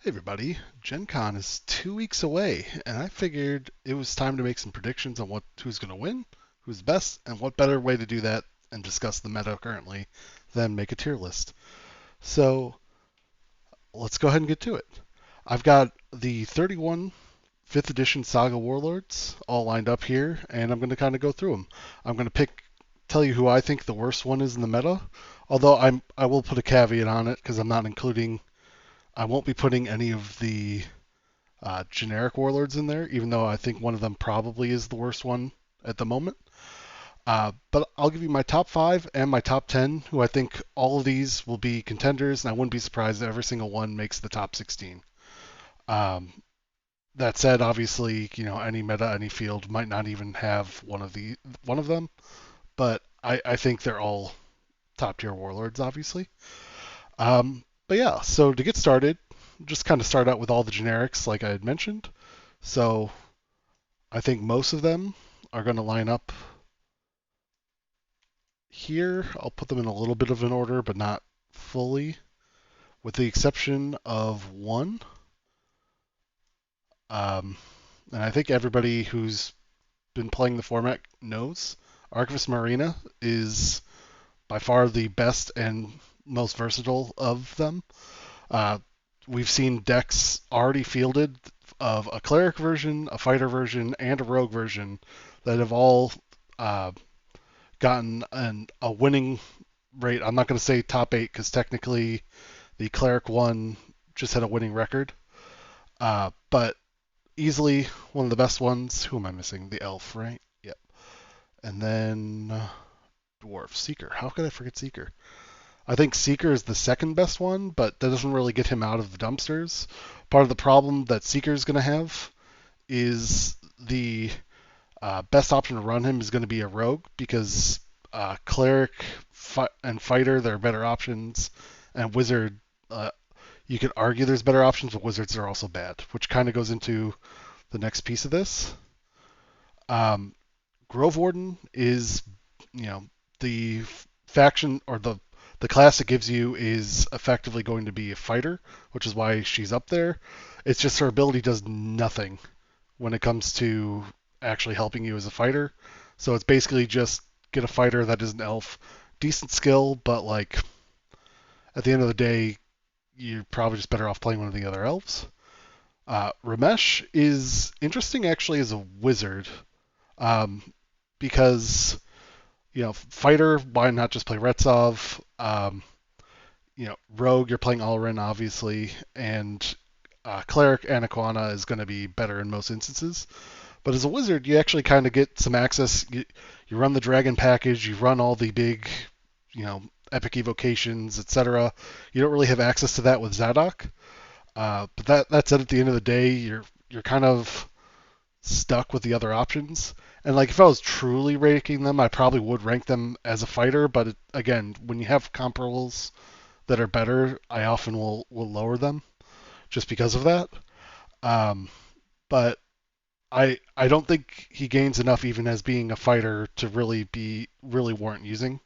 Hey everybody, Gencon is 2 weeks away, and I figured it was time to make some predictions on who's going to win, who's best, and what better way to do that and discuss the meta currently than make a tier list. So let's go ahead and get to it. I've got the 31 5th edition Saga Warlords all lined up here, and I'm going to kind of go through them. I'm going to tell you who I think the worst one is in the meta, although I will put a caveat on it because I won't be putting any of the generic warlords in there, even though I think one of them probably is the worst one at the moment. But I'll give you my top five and my top 10, who I think all of these will be contenders, and I wouldn't be surprised if every single one makes the top 16. Um, that said, obviously, any meta, any field might not even have one of them, but I think they're all top tier warlords, obviously. But yeah, so to get started, just kind of start out with all the generics, like I had mentioned. So I think most of them are going to line up here. I'll put them in a little bit of an order, but not fully, with the exception of one. Um, and I think everybody who's been playing the format knows Archivist Marina is by far the best and most versatile of them. Uh, we've seen decks already fielded of a cleric version, a fighter version, and a rogue version that have all uh, gotten a winning rate. I'm not going to say top eight because technically the cleric one just had a winning record, but easily one of the best ones. Who am I missing? The elf, right? Yep. And then dwarf seeker. How could I forget seeker? I think Seeker is the second best one, but that doesn't really get him out of the dumpsters. Part of the problem that Seeker is going to have is the best option to run him is going to be a rogue because cleric and fighter they're better options, and wizard you could argue there's better options, but wizards are also bad, which kind of goes into the next piece of this. Um, Grove Warden is the faction or the class it gives you is effectively going to be a fighter, which is why she's up there. It's just her ability does nothing when it comes to actually helping you as a fighter. So it's basically just get a fighter that is an elf, decent skill, but like at the end of the day, you're probably just better off playing one of the other elves. Ramesh is interesting actually as a wizard, um, because fighter, why not just play Retsov? Rogue, you're playing Alrin, obviously, and cleric Anaquana is going to be better in most instances. But as a wizard, you actually kind of get some access. You run the dragon package, you run all the big, epic evocations, etc. You don't really have access to that with Zadok. But that said, at the end of the day, you're kind of stuck with the other options. And like if I was truly ranking them, I probably would rank them as a fighter. But again, when you have comparables that are better, I often will lower them just because of that. Um, but I don't think he gains enough even as being a fighter to really warrant using.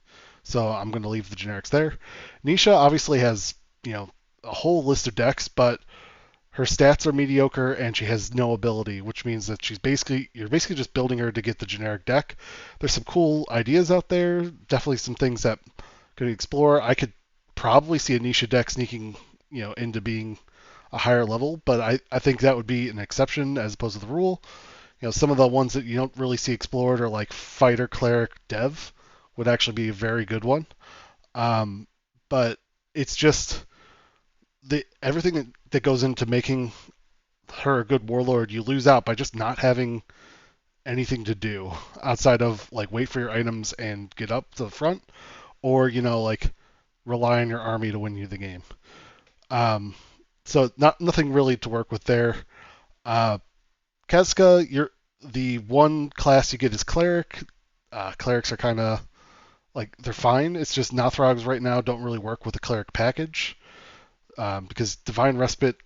So I'm going to leave the generics there. Nisha obviously has a whole list of decks, but her stats are mediocre and she has no ability, which means that you're basically just building her to get the generic deck. There's some cool ideas out there, definitely some things that could explore. I could probably see a Nisha deck sneaking, into being a higher level, but I think that would be an exception as opposed to the rule. Some of the ones that you don't really see explored are like fighter, cleric, dev would actually be a very good one. But it's just everything that goes into making her a good warlord, you lose out by just not having anything to do outside of like wait for your items and get up to the front, or like rely on your army to win you the game. Um, so nothing really to work with there. Uh, Kazka, you're the one class you get is cleric. Clerics are kind of like they're fine. It's just Nothrogs right now don't really work with the cleric package, because Divine Respite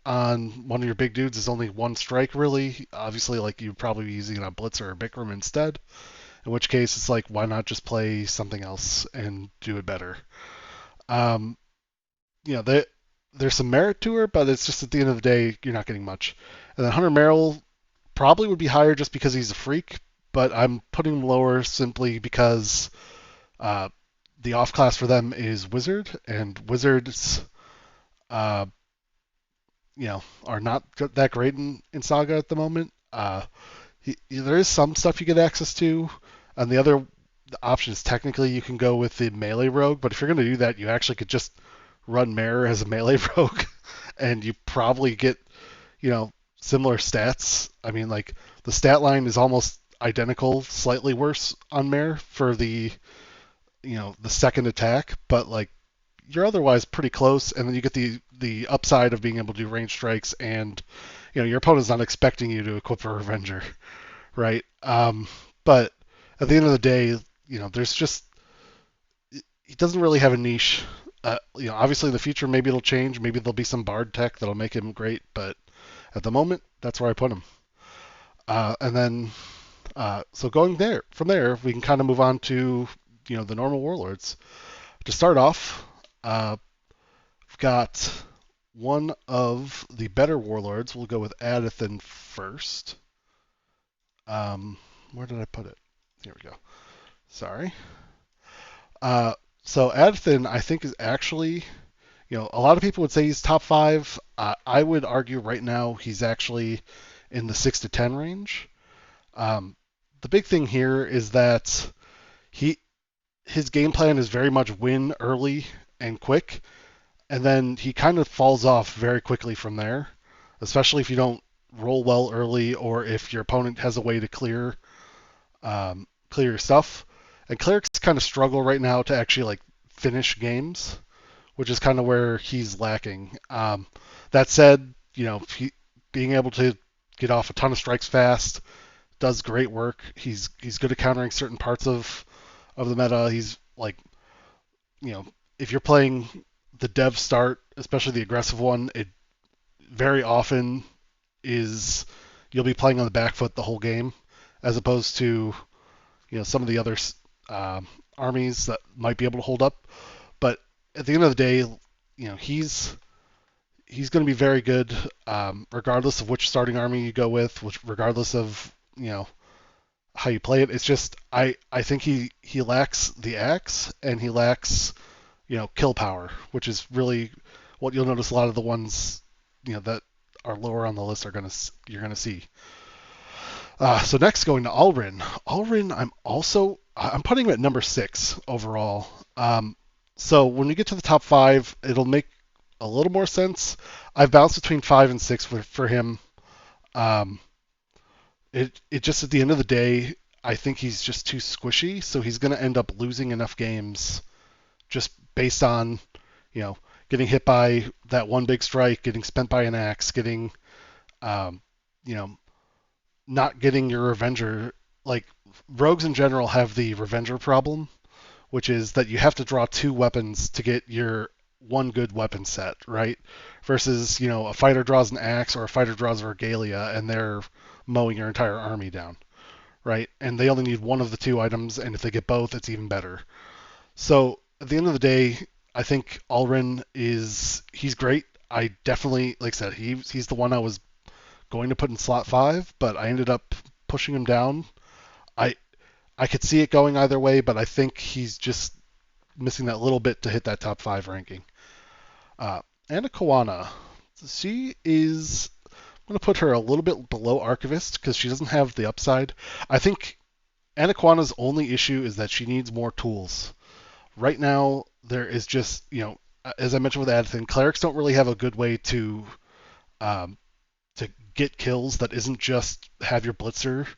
on one of your big dudes is only one strike really. Obviously, like you'd probably be using it on Blitzer or Bikram instead. In which case, it's like why not just play something else and do it better? Um, the there's some merit to her, but it's just at the end of the day, you're not getting much. And then Hunter Merrill probably would be higher just because he's a freak, but I'm putting him lower simply because uh, the off class for them is Wizard, and Wizards, uh, are not that great in Saga at the moment. There is some stuff you get access to, and the other option is technically you can go with the melee rogue, but if you're going to do that, you actually could just run Mirror as a melee rogue, and you probably get, similar stats. I mean, like, the stat line is almost identical, slightly worse on Mare for the second attack, but like you're otherwise pretty close, and then you get the upside of being able to do range strikes, and your opponent's not expecting you to equip a Revenger, right? But at the end of the day, there's just he doesn't really have a niche. Obviously in the future maybe it'll change. Maybe there'll be some Bard tech that'll make him great, but at the moment that's where I put him. And then so going there from there, we can kind of move on to the normal warlords. To start off, we've got one of the better warlords. We'll go with Adathan first. Where did I put it? Here we go. Sorry. So Adathan, I think, is actually, a lot of people would say he's top 5. I would argue right now he's actually in the 6 to 10 range. The big thing here is that his game plan is very much win early and quick, and then he kind of falls off very quickly from there, especially if you don't roll well early or if your opponent has a way to clear your stuff. And clerics kind of struggle right now to actually like finish games, which is kind of where he's lacking. That said, being able to get off a ton of strikes fast does great work. He's good at countering certain parts of the meta. He's like, if you're playing the dev start, especially the aggressive one, it very often is you'll be playing on the back foot the whole game, as opposed to some of the other armies that might be able to hold up. But at the end of the day, he's going to be very good, regardless of which starting army you go with, regardless of how you play it. It's just I think he lacks the axe, and he lacks kill power, which is really what you'll notice a lot of the ones that are lower on the list you're gonna see. So next, going to Alrin. Alrin, I'm putting him at number 6 overall. So when we get to the top 5, it'll make a little more sense. I've bounced between 5 and 6 for him. It just at the end of the day, I think he's just too squishy, so he's going to end up losing enough games just based on, getting hit by that one big strike, getting spent by an axe, getting, you know, not getting your Revenger. Like, rogues in general have the Revenger problem, which is that you have to draw 2 weapons to get your one good weapon set, right? Versus, a fighter draws an axe or a fighter draws a regalia and they're mowing your entire army down, right? And they only need one of the 2 items, and if they get both, it's even better. So at the end of the day, I think Alrin he's great. I definitely, like I said, he's the one I was going to put in slot 5, but I ended up pushing him down. I I could see it going either way, but I think he's just missing that little bit to hit that top 5 ranking. Anna Kawana, she is. I'm going to put her a little bit below Archivist because she doesn't have the upside. I think Anna Kawana's only issue is that she needs more tools. Right now, there is just, as I mentioned with Adathan, clerics don't really have a good way um, to get kills that isn't just have your blitzer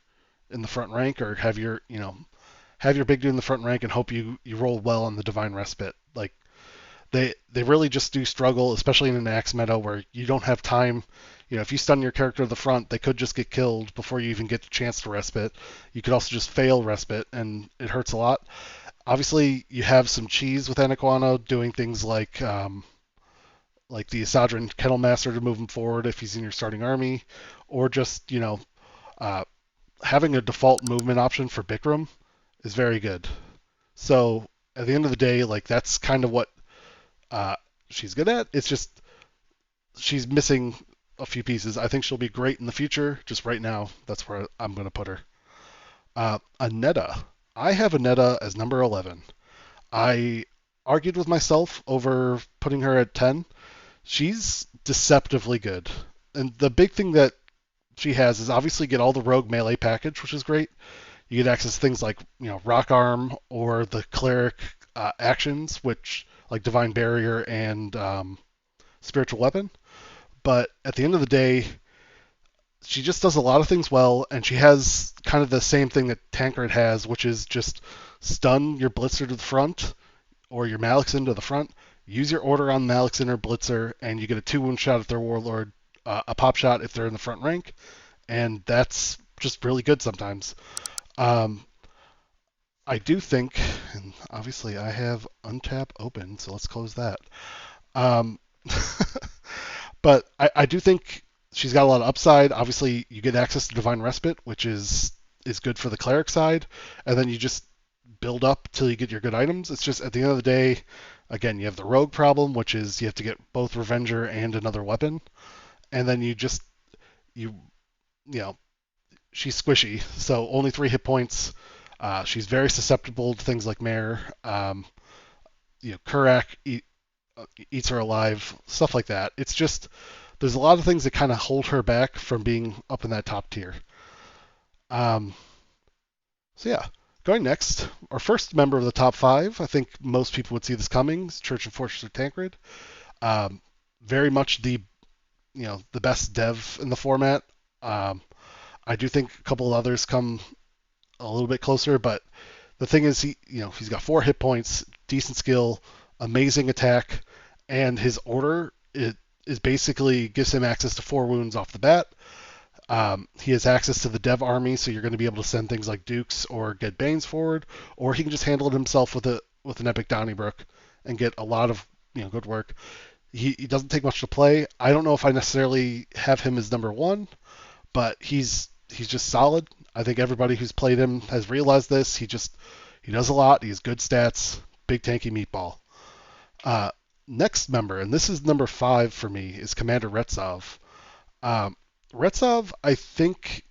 in the front rank or have your big dude in the front rank and hope you roll well on the divine respite. Like they really just do struggle, especially in an axe meta where you don't have time. If you stun your character to the front, they could just get killed before you even get the chance to respite. You could also just fail respite, and it hurts a lot. Obviously, you have some cheese with Anaquano doing things like the Isadran Kettle Master to move him forward if he's in your starting army, or just having a default movement option for Bikram is very good. So at the end of the day, like that's kind of what she's good at. It's just she's missing a few pieces. I think she'll be great in the future. Just right now, that's where I'm going to put her. Aneta. I have Aneta as number 11. I argued with myself over putting her at 10. She's deceptively good. And the big thing that she has is obviously get all the rogue melee package, which is great. You get access to things like rock arm or the cleric actions, which like divine barrier and spiritual weapon. But at the end of the day, she just does a lot of things well, and she has kind of the same thing that Tancred has, which is just stun your Blitzer to the front or your Malixin to the front. Use your order on Malixin or Blitzer, and you get a 2-wound shot at their Warlord, a pop shot if they're in the front rank, and that's just really good sometimes. Um, I do think, and obviously I have Untap open, so let's close that. Um, but I do think she's got a lot of upside. Obviously, you get access to Divine Respite, which is good for the cleric side, and then you just build up till you get your good items. It's just at the end of the day, again, you have the rogue problem, which is you have to get both Revenger and another weapon, and then you you know she's squishy, so only 3 hit points. She's very susceptible to things like Mare. Kurak eats her alive, stuff like that. It's just there's a lot of things that kind of hold her back from being up in that top tier. Um, so yeah, going next, our first member of the top 5. I think most people would see this coming. Is Church and Fortress of Tancred. Um, very much the best dev in the format. Um, I do think a couple of others come a little bit closer, but the thing is, he's got 4 hit points, decent skill, amazing attack, and his order is basically gives him access to 4 wounds off the bat. He has access to the dev army, so you're going to be able to send things like Dukes or get Banes forward, or he can just handle it himself with an epic Donnybrook and get a lot of good work. He doesn't take much to play. I don't know if I necessarily have him as number 1, but he's just solid. I think everybody who's played him has realized this. He does a lot. He has good stats. Big tanky meatball. Next member, and this is number 5 for me, is Commander Retsov. Retsov, I think,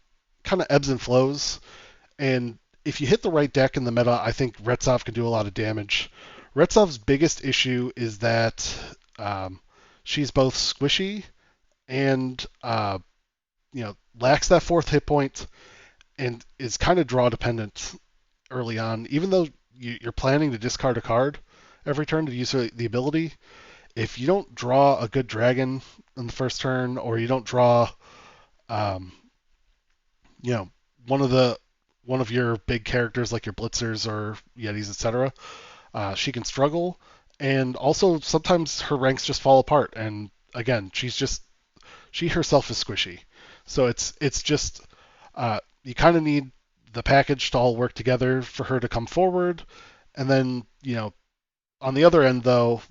kind of ebbs and flows, and if you hit the right deck in the meta, I think Retsov can do a lot of damage. Retsov's biggest issue is that she's both squishy and lacks that 4th hit point and is kind of draw dependent early on. Even though you're planning to discard a card every turn to use the ability, if you don't draw a good dragon in the first turn, or you don't draw, um, one of your big characters like your Blitzers or Yetis, etc., she can struggle. And also sometimes her ranks just fall apart. And again, she herself is squishy. So it's just you kind of need the package to all work together for her to come forward. And then on the other end though,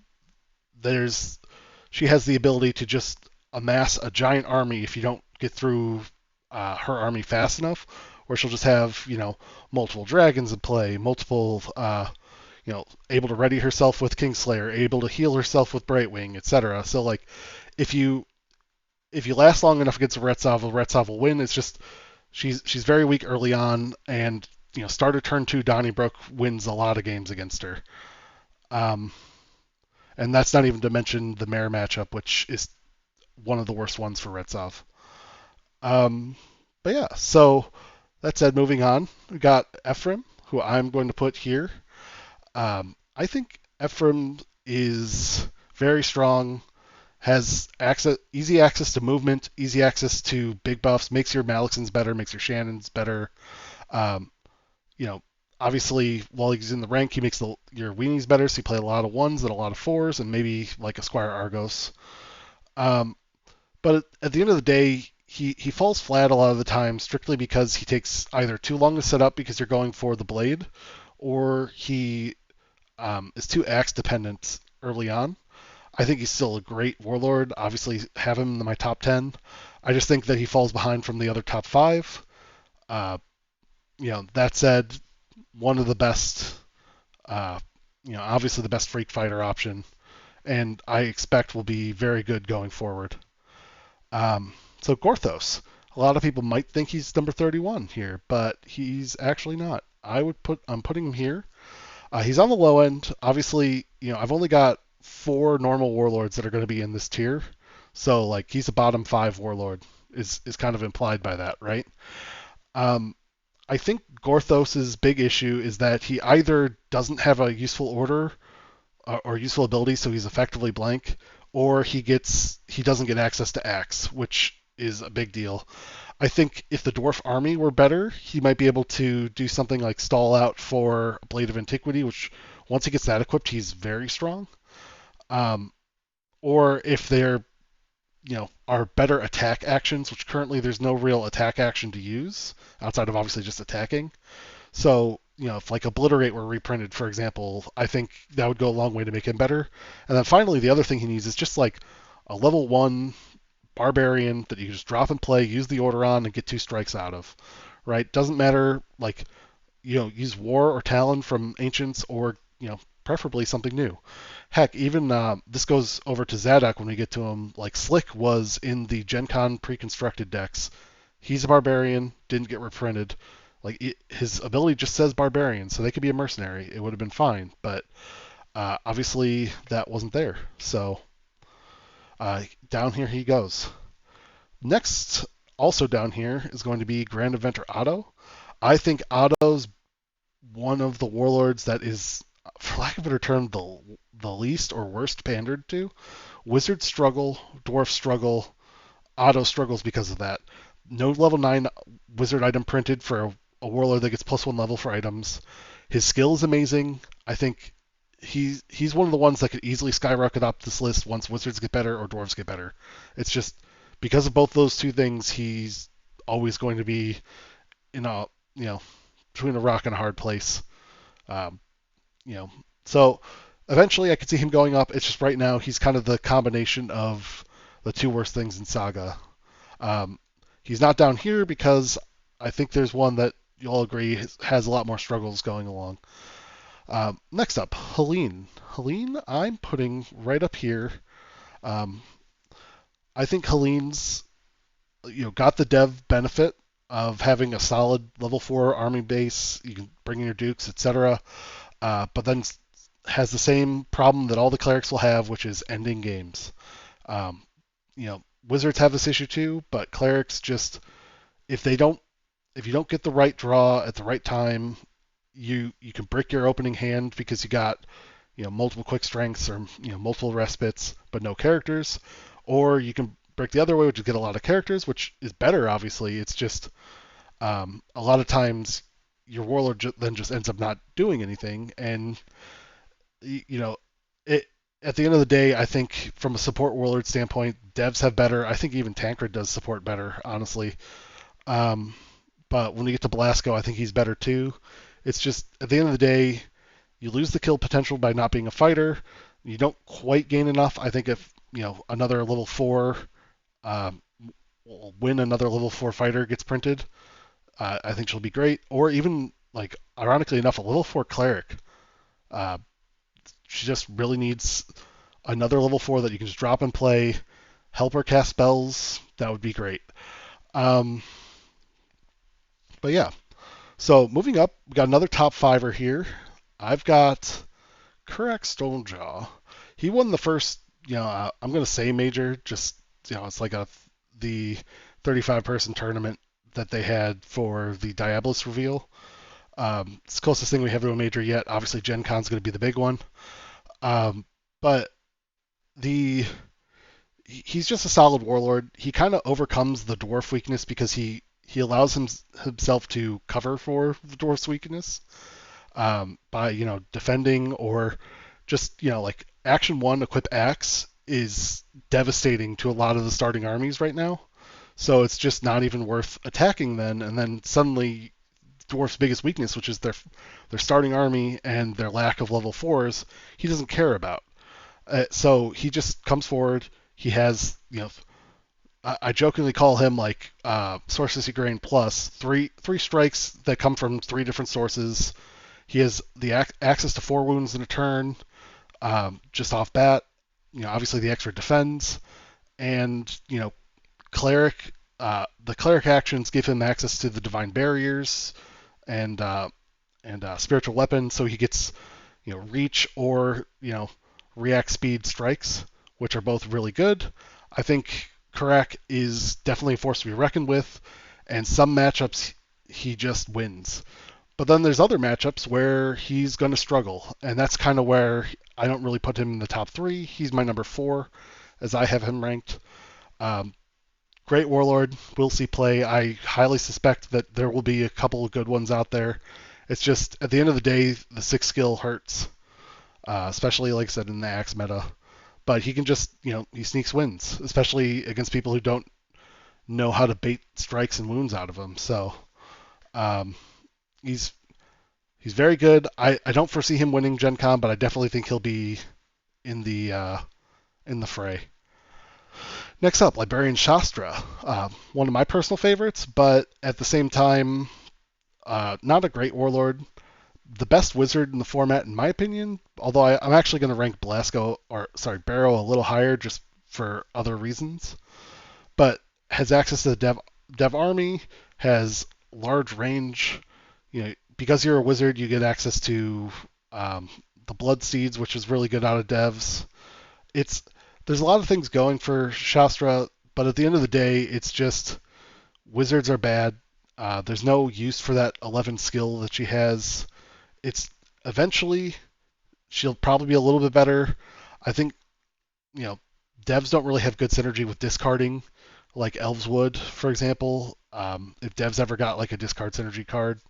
she has the ability to just amass a giant army if you don't get through her army fast enough, or she'll just have multiple dragons in play, multiple able to ready herself with Kingslayer, able to heal herself with Brightwing, etc. So like if you last long enough against a Retsov will win. It's just she's very weak early on, and starter turn 2 Donnybrook wins a lot of games against her. And that's not even to mention the Mare matchup, which is one of the worst ones for Retsov. But yeah, so that said, moving on, we got Ephraim, who I'm going to put here. I think Ephraim is very strong, has easy access to movement, easy access to big buffs, makes your Malixins better, makes your Shannons better. Um, obviously, while he's in the rank, he makes your weenies better, so you play a lot of 1s and a lot of 4s, and maybe like a Squire Argos. But at the end of the day, he falls flat a lot of the time strictly because he takes either too long to set up because you're going for the blade, or he is too axe dependent early on. I think he's still a great warlord. Obviously, have him in my top 10. I just think that he falls behind from the other top 5. That said, one of the best, obviously the best freak fighter option. and I expect will be very good going forward. So Gorthos, a lot of people might think he's number 31 here, but he's actually not. I'm putting him here. He's on the low end. Obviously, I've only got 4 normal warlords that are going to be in this tier, so like he's a bottom 5 warlord is kind of implied by that, right? Um, I think Gorthos's big issue is that he either doesn't have a useful order or useful ability, so he's effectively blank, or he doesn't get access to axe, which is a big deal. I think if the dwarf army were better, he might be able to do something like stall out for Blade of Antiquity, which once he gets that equipped, he's very strong. Um, or if they're are better attack actions, which currently there's no real attack action to use outside of obviously just attacking. So, if like Obliterate were reprinted, for example, I think that would go a long way to make him better. And then finally, the other thing he needs is just like a level 1 barbarian that you can just drop and play, use the order on, and get 2 strikes out of. Right? Doesn't matter, like, use War or Talon from Ancients or, preferably something new. Heck, even this goes over to Zadok when we get to him. Like, Slick was in the Gencon pre-constructed decks. He's a barbarian, didn't get reprinted. Like his ability just says barbarian, so they could be a mercenary. It would have been fine, but obviously that wasn't there. So down here he goes. Next, also down here, is going to be Grand Inventor Otto. I think Otto's one of the warlords that is, for lack of a better term, the least or worst pandered to. Wizards struggle, dwarfs struggle, Otto struggles because of that. No level 9 wizard item printed for a warlord that gets +1 level for items. His skill is amazing. I think he's one of the ones that could easily skyrocket up this list once wizards get better or dwarves get better. It's just because of both those two things, he's always going to be in a between a rock and a hard place. Um, so eventually I could see him going up. It's just right now he's kind of the combination of the two worst things in Saga. Um, he's not down here because I think there's one that you'll agree has a lot more struggles going along. Next up, Helene. Helene, I'm putting right up here. Um, I think Helene's got the dev benefit of having a solid level 4 army base. You can bring in your dukes, etc. But then has the same problem that all the clerics will have, which is ending games. Um, Wizards have this issue too, but clerics just if you don't get the right draw at the right time, you can break your opening hand because you got multiple quick strengths or multiple respites but no characters, or you can break the other way, which is get a lot of characters, which is better. Obviously, it's just a lot of times your warlord then just ends up not doing anything, and it. At the end of the day, I think from a support warlord standpoint, devs have better. I think even Tancred does support better, honestly. Um, but when we get to Belasco, I think he's better too. It's just at the end of the day, you lose the kill potential by not being a fighter. You don't quite gain enough. I think if another level 4 um, when another level 4 fighter gets printed, I think she'll be great. Or even like ironically enough, a level 4 cleric. Uh, she just really needs another level 4 that you can just drop and play, help her cast spells. That would be great. Um, but yeah, so moving up, we got another top fiver here. I've got Kurak Stonejaw. He won the first, I'm going to say major, just, it's like the 35-person tournament that they had for the Diabolus reveal. It's the closest thing we have to a major yet. Obviously, Gen Con's going to be the big one. But he's just a solid warlord. He kind of overcomes the dwarf weakness because he allows himself to cover for the dwarf's weakness by defending or just like action 1 equip axe is devastating to a lot of the starting armies right now. So it's just not even worth attacking then, and then suddenly dwarf's biggest weakness, which is their starting army and their lack of level 4s, he doesn't care about. So he just comes forward. He has, I jokingly call him like Sorcery Grain plus three strikes that come from 3 different sources. He has the access to 4 wounds in a turn, just off bat. obviously the extra defends, and cleric. The cleric actions give him access to the divine barriers and spiritual weapon, so he gets reach or react speed strikes, which are both really good. I think Karak is definitely a force to be reckoned with, and some matchups he just wins. But then there's other matchups where he's going to struggle, and that's kind of where I don't really put him in the top three. He's my number four, as I have him ranked. Um, Great Warlord, we'll see play. I highly suspect that there will be a couple of good ones out there. It's just at the end of the day, the six skill hurts, especially like I said in the axe meta. But he can just, he sneaks wins, especially against people who don't know how to bait strikes and wounds out of him. So um, he's very good. I don't foresee him winning Gen Con, but I definitely think he'll be in the fray. Next up, Librarian Shastra, one of my personal favorites, but at the same time, not a great warlord. The best wizard in the format, in my opinion. Although I'm actually going to rank Barrow a little higher just for other reasons. But has access to the dev army, has large range. Because you're a wizard, you get access to the blood seeds, which is really good out of devs. There's a lot of things going for Shastra, but at the end of the day, it's just wizards are bad. There's no use for that 11 skill that she has. It's eventually she'll probably be a little bit better. I think devs don't really have good synergy with discarding, like elves would, for example. If devs ever got like a discard synergy card,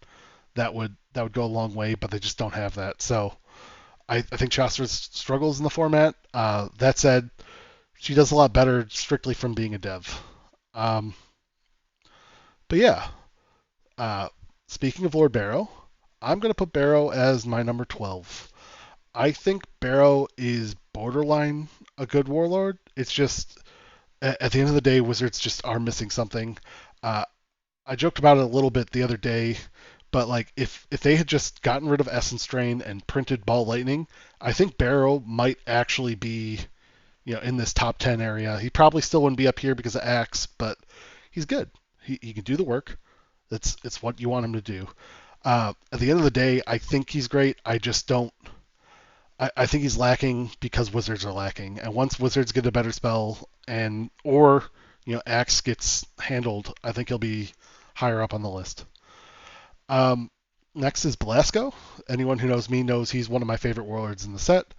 that would go a long way, but they just don't have that. So I think Shastra struggles in the format. That said, she does a lot better strictly from being a dev. But yeah, speaking of Lord Barrow, I'm going to put Barrow as my number 12. I think Barrow is borderline a good warlord. It's just, at the end of the day, wizards just are missing something. I joked about it a little bit the other day, but like if they had just gotten rid of Essence Drain and printed Ball Lightning, I think Barrow might actually be in this top 10 area. He probably still wouldn't be up here because of Axe, but he's good. He can do the work. It's what you want him to do. At the end of the day, I think he's great. I just don't. I think he's lacking because Wizards are lacking. And once Wizards get a better spell or Axe gets handled, I think he'll be higher up on the list. Next is Belasco. Anyone who knows me knows he's one of my favorite warlords in the set.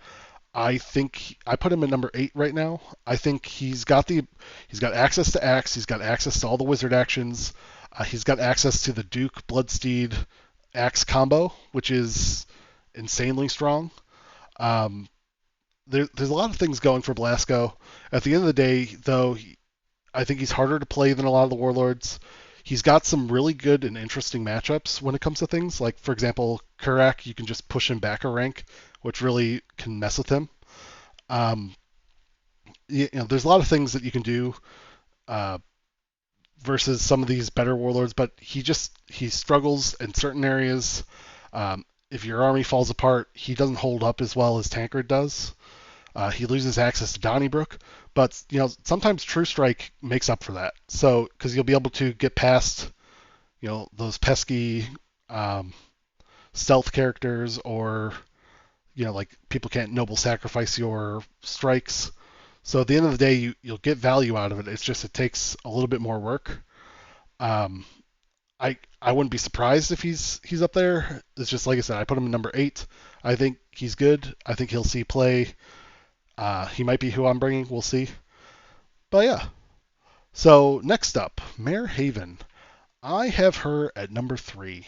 I think I put him at number 8 right now. I think he's got access to Axe. He's got access to all the wizard actions. He's got access to the Duke Bloodsteed Axe combo, which is insanely strong. There's a lot of things going for Belasco. At the end of the day, though, I think he's harder to play than a lot of the warlords. He's got some really good and interesting matchups when it comes to things. Like, for example, Kurak, you can just push him back a rank, which really can mess with him. There's a lot of things that you can do versus some of these better warlords, but he struggles in certain areas. If your army falls apart, he doesn't hold up as well as Tancred does. He loses access to Donnybrook, but sometimes True Strike makes up for that. So because you'll be able to get past those pesky stealth characters, or like people can't noble sacrifice your strikes. So at the end of the day, you'll get value out of it. It's just it takes a little bit more work. I wouldn't be surprised if he's up there. It's just like I said, I put him in number 8. I think he's good. I think he'll see play. He might be who I'm bringing. We'll see. But yeah. So next up, Mare Haven. I have her at number 3.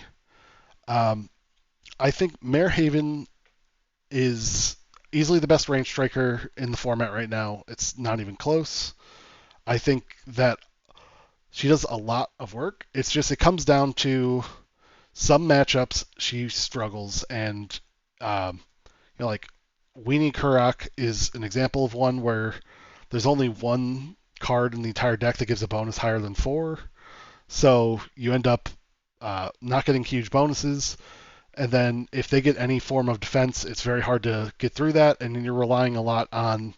I think Mare Haven is easily the best range striker in the format right now. It's not even close. I think that she does a lot of work. It's just it comes down to some matchups she struggles, and like Weenie Kurak is an example of one where there's only one card in the entire deck that gives a bonus higher than 4, so you end up not getting huge bonuses. And then if they get any form of defense, it's very hard to get through that, and then you're relying a lot on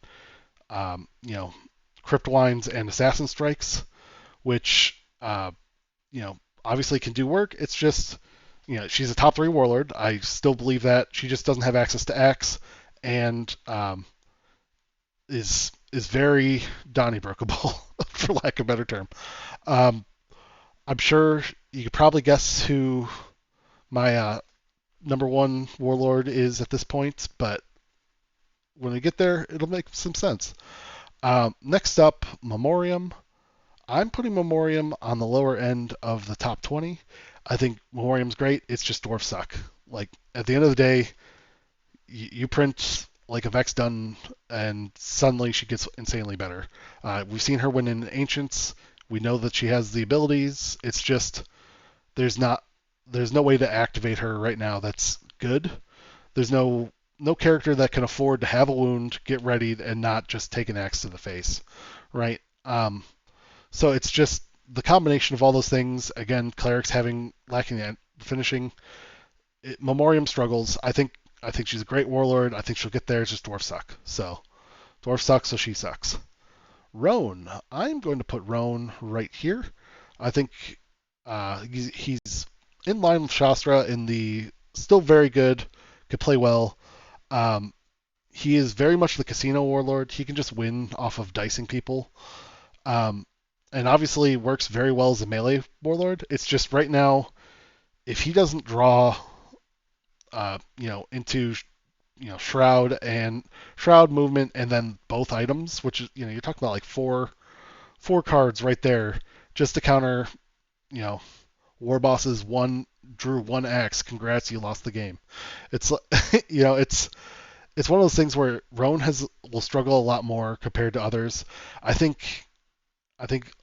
Crypt Wines and Assassin Strikes, which you know, obviously can do work. It's just, she's a top 3 warlord. I still believe that. She just doesn't have access to axe, and is very Donnybrokable, for lack of a better term. Um, I'm sure you could probably guess who my number 1 warlord is at this point, but when we get there, it'll make some sense. Next up, Memoriam. I'm putting Memoriam on the lower end of the top 20. I think Memoriam's great. It's just dwarf suck. Like, at the end of the day, you print like a Vex done, and suddenly she gets insanely better. We've seen her win in Ancients. We know that she has the abilities. It's just there's not there's no way to activate her right now that's good. There's no character that can afford to have a wound, get readied, and not just take an axe to the face, right? So it's just the combination of all those things. Again, clerics lacking the finishing. Memoriam struggles. I think she's a great warlord. I think she'll get there. It's just dwarf suck. So dwarf sucks, so she sucks. Roan. I'm going to put Roan right here. I think he's in line with Shastra in the still very good, could play well. Um, he is very much the casino warlord. He can just win off of dicing people. Um, and obviously works very well as a melee warlord. It's just right now, if he doesn't draw, into shroud movement and then both items, which is you're talking about like four cards right there just to counter, you know, War Boss's drew one axe. Congrats, you lost the game. It's it's one of those things where Roan will struggle a lot more compared to others. I think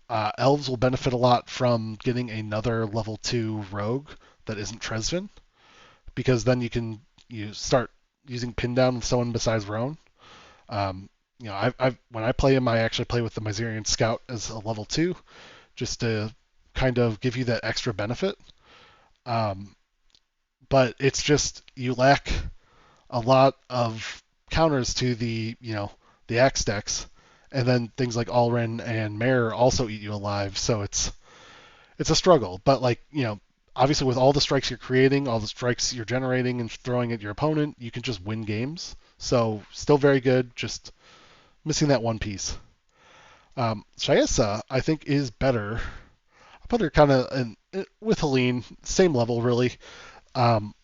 elves will benefit a lot from getting another level 2 rogue that isn't Tresvin, because then you start using pin down with someone besides Roan. I when I play him, I actually play with the Myzerian Scout as a level 2, just to kind of give you that extra benefit. Um, but it's just you lack a lot of counters to the axe decks, and then things like Alren and Mare also eat you alive. So it's a struggle. But obviously with all the strikes you're creating, all the strikes you're generating and throwing at your opponent, you can just win games. So still very good, just missing that one piece. Shayesa, I think, is better. I put her kind of with Helene, same level really. Um,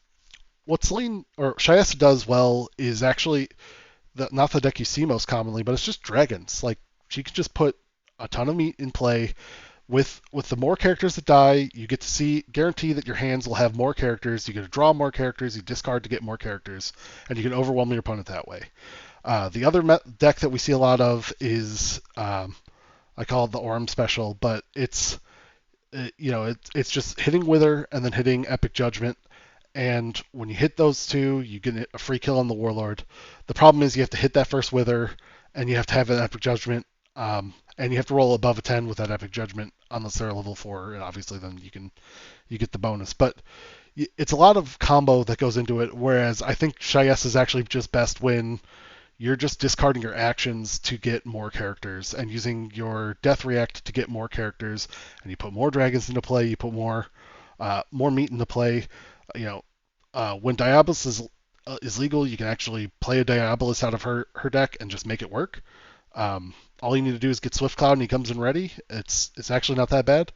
what Celine or Shayesa does well is actually not the deck you see most commonly, but it's just dragons. Like, she can just put a ton of meat in play. With the more characters that die, you get to guarantee that your hands will have more characters. You get to draw more characters. You discard to get more characters, and you can overwhelm your opponent that way. The other deck that we see a lot of is I call it the Orm special, but it's just hitting Wither and then hitting Epic Judgment. And when you hit those two, you get a free kill on the Warlord. The problem is you have to hit that first Wither, and you have to have an Epic Judgment, and you have to roll above a 10 with that Epic Judgment unless they're level 4, and obviously then you get the bonus. But it's a lot of combo that goes into it, whereas I think Shayes is actually just best when you're just discarding your actions to get more characters and using your Death React to get more characters, and you put more dragons into play, you put more meat into play. When Diabolus is legal, you can actually play a Diabolus out of her deck and just make it work. All you need to do is get Swift Cloud and he comes in ready. It's actually not that bad.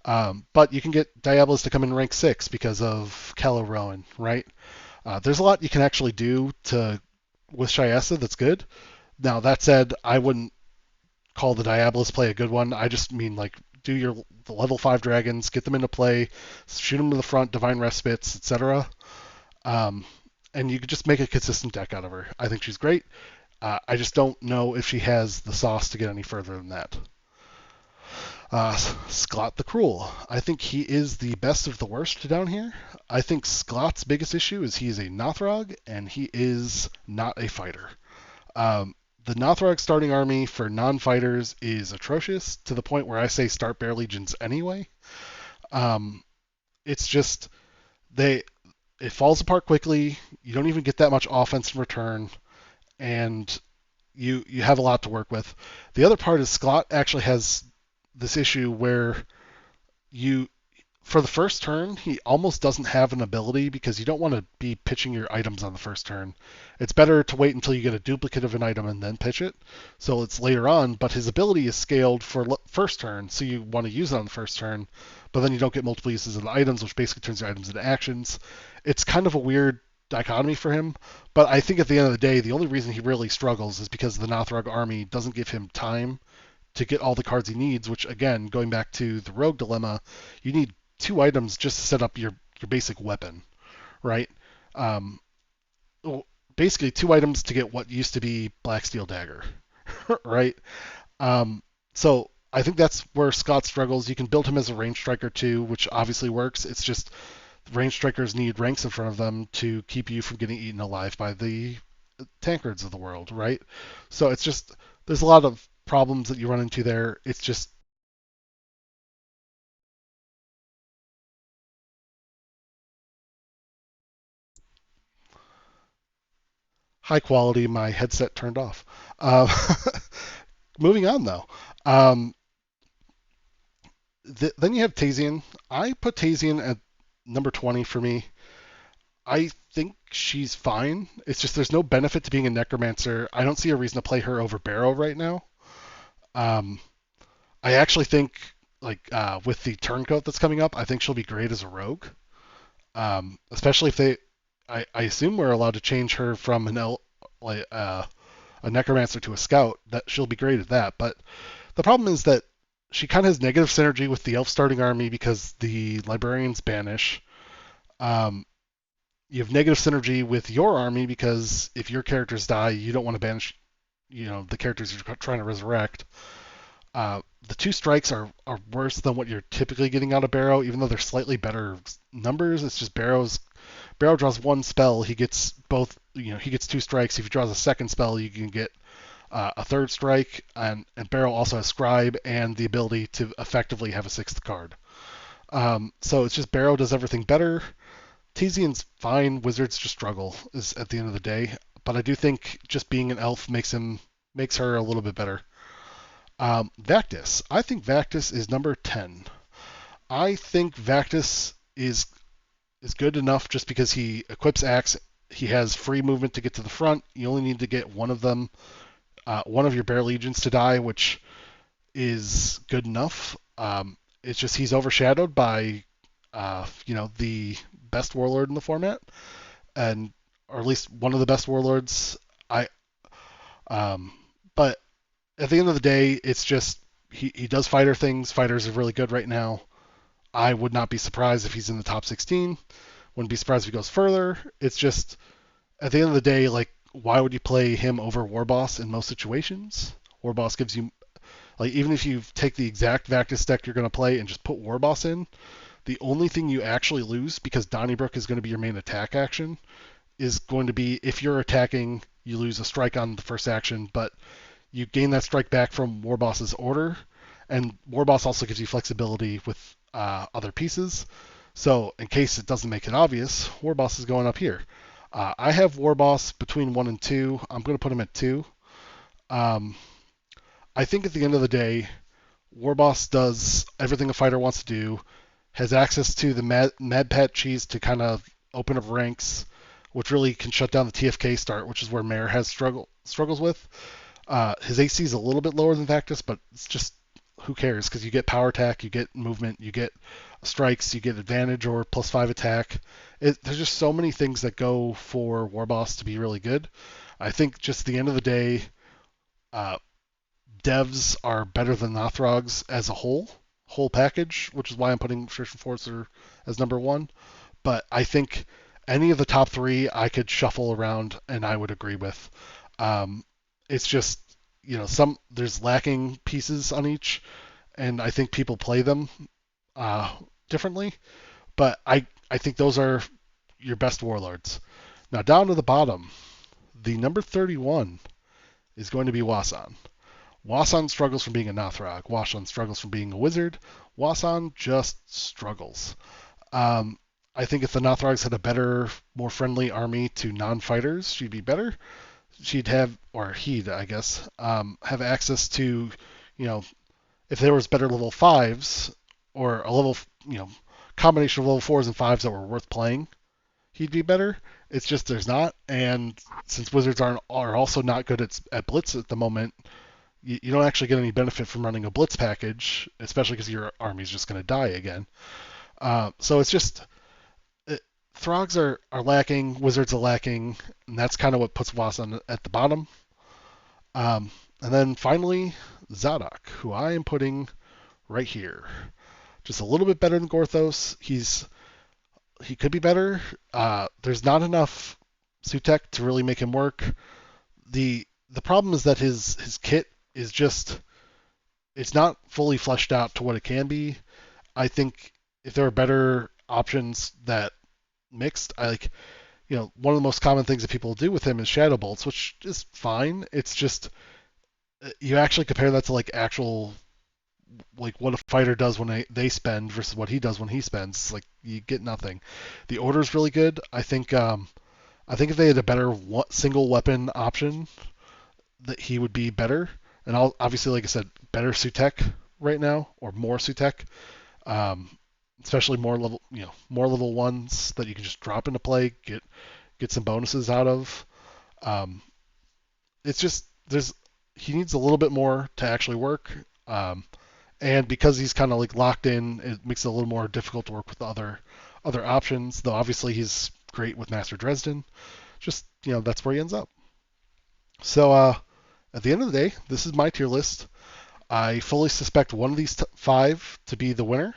But you can get Diabolus to come in rank 6 because of Calo Rowan, right? There's a lot you can actually do with Shayesa that's good. Now, that said, I wouldn't call the Diabolus play a good one. I just mean, do the level 5 dragons, get them into play, shoot them to the front, Divine Respites, etc. And you could just make a consistent deck out of her. I think she's great. I just don't know if she has the sauce to get any further than that. Sklot the Cruel. I think he is the best of the worst down here. I think Sklot's biggest issue is he is a Nothrog, and he is not a fighter. The Nothrog starting army for non-fighters is atrocious, to the point where I say start Bear Legions anyway. It's just, it falls apart quickly. You don't even get that much offense in return. And you have a lot to work with. The other part is Scott actually has this issue where you for the first turn, he almost doesn't have an ability because you don't want to be pitching your items on the first turn. It's better to wait until you get a duplicate of an item and then pitch it. So it's later on, but his ability is scaled for first turn, so you want to use it on the first turn, but then you don't get multiple uses of the items, which basically turns your items into actions. It's kind of a weird dichotomy for him, but I think at the end of the day, the only reason he really struggles is because the Nothrog army doesn't give him time to get all the cards he needs, which again, going back to the rogue dilemma, you need two items just to set up your basic weapon, right? Um, Basically two items to get what used to be Black Steel Dagger, right? Um, so I think that's where Scott struggles. You can build him as a range striker too, which obviously works. It's just range strikers need ranks in front of them to keep you from getting eaten alive by the tankards of the world, right? So it's just there's a lot of problems that you run into there. It's just high quality. My headset turned off. Uh, moving on though. Um, then you have Tazian. I put Tazian at number 20 for me. I think she's fine. It's just there's no benefit to being a necromancer. I don't see a reason to play her over Barrow right now. Um, I actually think with the turncoat that's coming up, I think she'll be great as a rogue. Especially if I assume we're allowed to change her from like a necromancer to a scout. That she'll be great at that. But the problem is that she kind of has negative synergy with the elf starting army because the librarians banish. Um, you have negative synergy with your army because if your characters die, you don't want to banish, the characters you're trying to resurrect. The two strikes are worse than what you're typically getting out of Barrow, even though they're slightly better numbers. It's just Barrow draws one spell, he gets both. He gets two strikes. If he draws a second spell, you can get a third strike, and Barrow also has Scribe and the ability to effectively have a sixth card. So it's just Barrow does everything better. Tizian's fine. Wizards just struggle is at the end of the day. But I do think just being an elf makes her a little bit better. Vactus. I think Vactus is number 10. I think Vactus is good enough just because he equips Axe. He has free movement to get to the front. You only need to get one of them, one of your Bear Legions to die, which is good enough. It's just he's overshadowed by, the best warlord in the format, and or at least one of the best warlords. I, but at the end of the day, it's just he does fighter things. Fighters are really good right now. I would not be surprised if he's in the top 16. Wouldn't be surprised if he goes further. It's just at the end of the day, like, why would you play him over Warboss in most situations? Warboss gives you, like, even if you take the exact Vactus deck you're going to play and just put Warboss in, the only thing you actually lose, because Donnybrook is going to be your main attack action, is going to be if you're attacking, you lose a strike on the first action, but you gain that strike back from Warboss's order, and Warboss also gives you flexibility with other pieces. So in case it doesn't make it obvious, Warboss is going up here. I have Warboss between 1 and 2. I'm going to put him at 2. Um, I think at the end of the day, Warboss does everything a fighter wants to do, has access to the Mad Pat cheese to kind of open up ranks, which really can shut down the TFK start, which is where Mare has struggles with. His AC is a little bit lower than Vactus, but it's just who cares? Because you get power attack, you get movement, you get strikes, you get advantage or +5 attack. There's just so many things that go for Warboss to be really good. I think just at the end of the day, uh, devs are better than Nothrogs as a whole package, which is why I'm putting Church Enforcer as number 1. But I think any of the top 3 I could shuffle around and I would agree with. It's just there's lacking pieces on each, and I think people play them differently. But I think those are your best warlords. Now down to the bottom, the number 31 is going to be Wasan. Wasan struggles from being a Nothrog. Wasan struggles from being a wizard. Wasan just struggles. I think if the Nothrogs had a better, more friendly army to non-fighters, she'd be better. she'd have, or he'd, I guess, have access to, you know, if there was better level fives or a level, combination of level fours and fives that were worth playing, he'd be better. It's just there's not, and since wizards are also not good at blitz at the moment, you don't actually get any benefit from running a blitz package, especially because your army's just going to die again. So it's just Throgs are lacking, wizards are lacking, and that's kind of what puts Voss at the bottom. And then finally, Zadok, who I am putting right here. Just a little bit better than Gorthos. He could be better. There's not enough Sutek to really make him work. The problem is that his kit is just it's not fully fleshed out to what it can be. I think if there are better options that mixed, I like one of the most common things that people do with him is Shadow Bolts, which is fine. It's just you actually compare that to like actual like what a fighter does when they spend versus what he does when he spends. It's like you get nothing. The order is really good. I think if they had a better single weapon option, that he would be better. And obviously, like I said, better Sutek right now or more Sutek, um, especially more level ones that you can just drop into play, get some bonuses out of. Um, it's just there's he needs a little bit more to actually work. And because he's kind of like locked in, it makes it a little more difficult to work with other options. Though obviously he's great with Master Dresden. Just that's where he ends up. So at the end of the day, this is my tier list. I fully suspect one of these five to be the winner.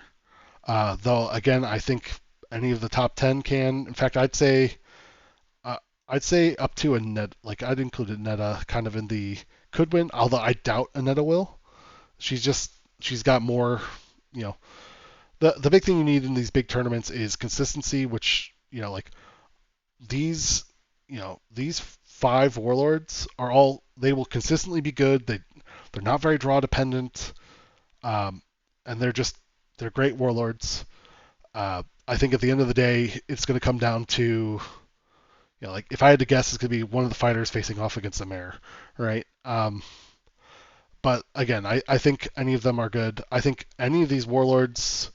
Though again, I think any of the top 10 can. In fact, I'd say up to a net. Like I'd include a Netta kind of in the could win. Although I doubt a Netta will. She's got more. You know, the big thing you need in these big tournaments is consistency, which like these five warlords are all they will consistently be good. They're not very draw dependent, and they're great warlords. I think at the end of the day, it's going to come down to like if I had to guess, it's going to be one of the fighters facing off against the mayor, right? But again, I think any of them are good. I think any of these warlords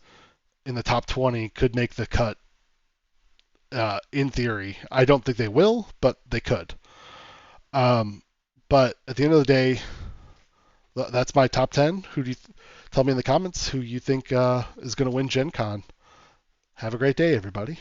in the top 20 could make the cut. In theory, I don't think they will, but they could. Um, but at the end of the day, that's my top 10. Who do you tell me in the comments who you think is going to win Gen Con? Have a great day, everybody.